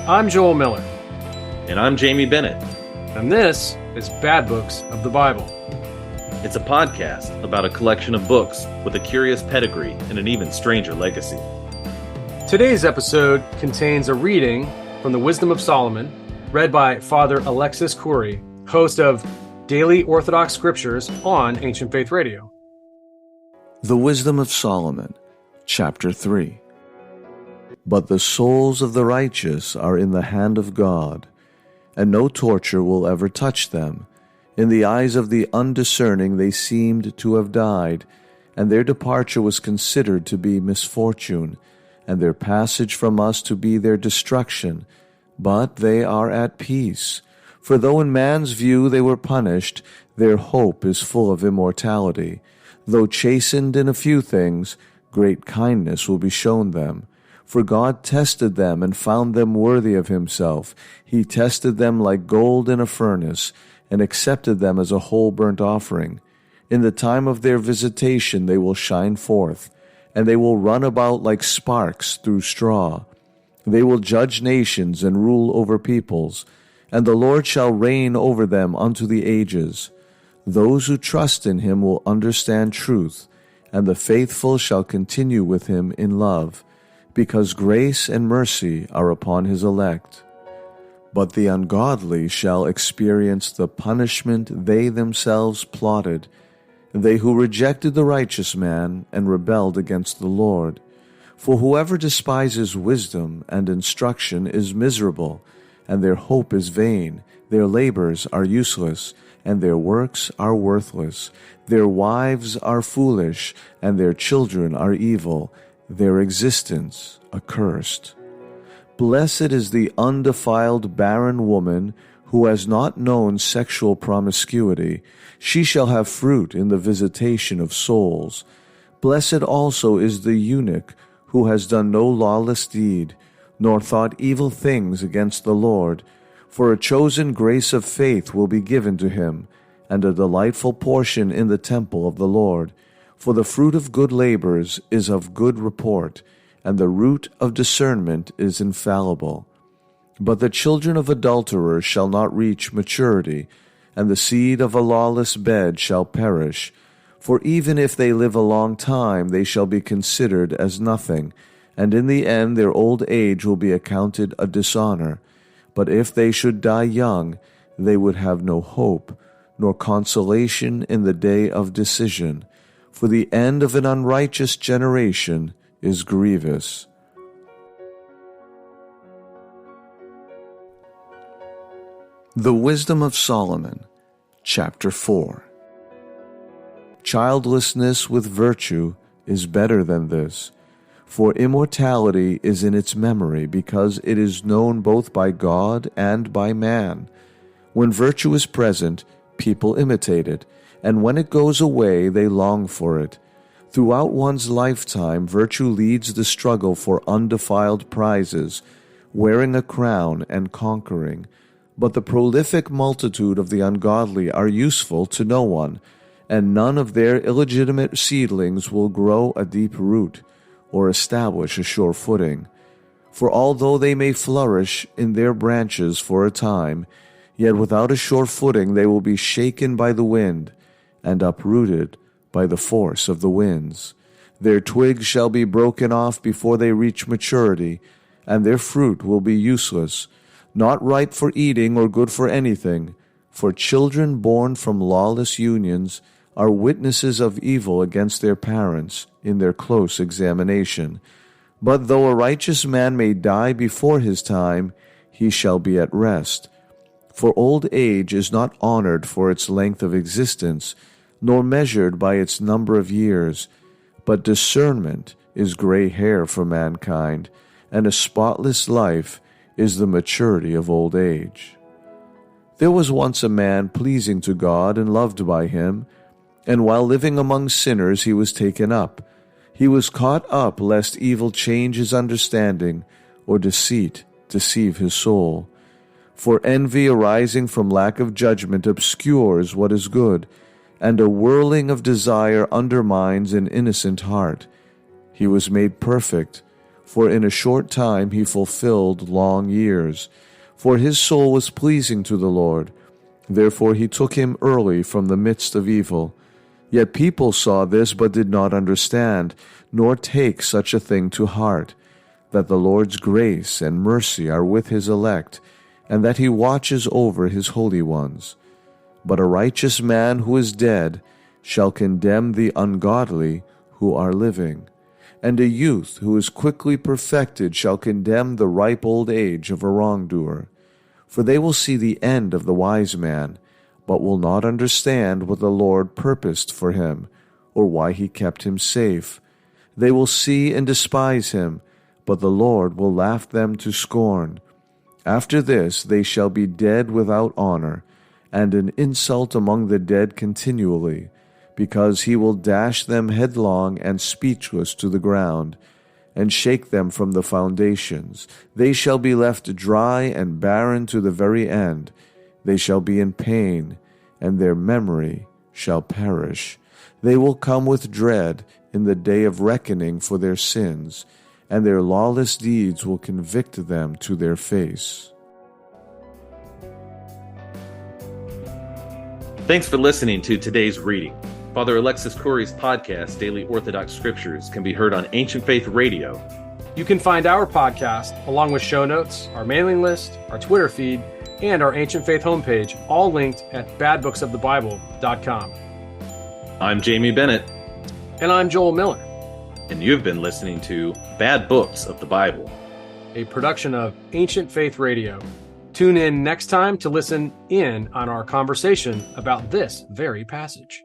I'm Joel Miller. And I'm Jamey Bennett. And this is Bad Books of the Bible. It's a podcast about a collection of books with a curious pedigree and an even stranger legacy. Today's episode contains a reading from the Wisdom of Solomon, read by Father Alexis Kouri, host of Daily Orthodox Scriptures on Ancient Faith Radio. The Wisdom of Solomon, Chapter 3. But the souls of the righteous are in the hand of God, and no torture will ever touch them. In the eyes of the undiscerning they seemed to have died, and their departure was considered to be misfortune, and their passage from us to be their destruction. But they are at peace. For though in man's view they were punished, their hope is full of immortality. Though chastened in a few things, great kindness will be shown them. For God tested them and found them worthy of himself. He tested them like gold in a furnace, and accepted them as a whole burnt offering. In the time of their visitation they will shine forth, and they will run about like sparks through straw. They will judge nations and rule over peoples, and the Lord shall reign over them unto the ages. Those who trust in him will understand truth, and the faithful shall continue with him in love, because grace and mercy are upon his elect. But the ungodly shall experience the punishment they themselves plotted, they who rejected the righteous man and rebelled against the Lord. For whoever despises wisdom and instruction is miserable, and their hope is vain. Their labors are useless, and their works are worthless. Their wives are foolish, and their children are evil, their existence accursed. Blessed is the undefiled barren woman who has not known sexual promiscuity. She shall have fruit in the visitation of souls. Blessed also is the eunuch who has done no lawless deed, nor thought evil things against the Lord. For a chosen grace of faith will be given to him, and a delightful portion in the temple of the Lord. For the fruit of good labors is of good report, and the root of discernment is infallible. But the children of adulterers shall not reach maturity, and the seed of a lawless bed shall perish. For even if they live a long time, they shall be considered as nothing, and in the end their old age will be accounted a dishonor. But if they should die young, they would have no hope, nor consolation in the day of decision. For the end of an unrighteous generation is grievous. The Wisdom of Solomon, Chapter 4. Childlessness with virtue is better than this, for immortality is in its memory, because it is known both by God and by man. When virtue is present, people imitate it, and when it goes away, they long for it. Throughout one's lifetime, virtue leads the struggle for undefiled prizes, wearing a crown and conquering. But the prolific multitude of the ungodly are useful to no one, and none of their illegitimate seedlings will grow a deep root, or establish a sure footing. For although they may flourish in their branches for a time, yet without a sure footing they will be shaken by the wind, and uprooted by the force of the winds. Their twigs shall be broken off before they reach maturity, and their fruit will be useless, not ripe for eating or good for anything. For children born from lawless unions are witnesses of evil against their parents in their close examination. But though a righteous man may die before his time, he shall be at rest. For old age is not honored for its length of existence, nor measured by its number of years, but discernment is gray hair for mankind, and a spotless life is the maturity of old age. There was once a man pleasing to God and loved by him, and while living among sinners he was taken up. He was caught up lest evil change his understanding, or deceit deceive his soul. For envy arising from lack of judgment obscures what is good, and a whirling of desire undermines an innocent heart. He was made perfect, for in a short time he fulfilled long years. For his soul was pleasing to the Lord. Therefore he took him early from the midst of evil. Yet people saw this, but did not understand, nor take such a thing to heart, that the Lord's grace and mercy are with his elect, and that he watches over his holy ones. But a righteous man who is dead shall condemn the ungodly who are living, and a youth who is quickly perfected shall condemn the ripe old age of a wrongdoer. For they will see the end of the wise man, but will not understand what the Lord purposed for him, or why he kept him safe. They will see and despise him, but the Lord will laugh them to scorn. After this they shall be dead without honor, and an insult among the dead continually, because he will dash them headlong and speechless to the ground, and shake them from the foundations. They shall be left dry and barren to the very end. They shall be in pain, and their memory shall perish. They will come with dread in the day of reckoning for their sins, and their lawless deeds will convict them to their face. Thanks for listening to today's reading. Father Alexis Kouri's podcast, Daily Orthodox Scriptures, can be heard on Ancient Faith Radio. You can find our podcast, along with show notes, our mailing list, our Twitter feed, and our Ancient Faith homepage, all linked at badbooksofthebible.com. I'm Jamey Bennett. And I'm Joel Miller. And you've been listening to Bad Books of the Bible, a production of Ancient Faith Radio. Tune in next time to listen in on our conversation about this very passage.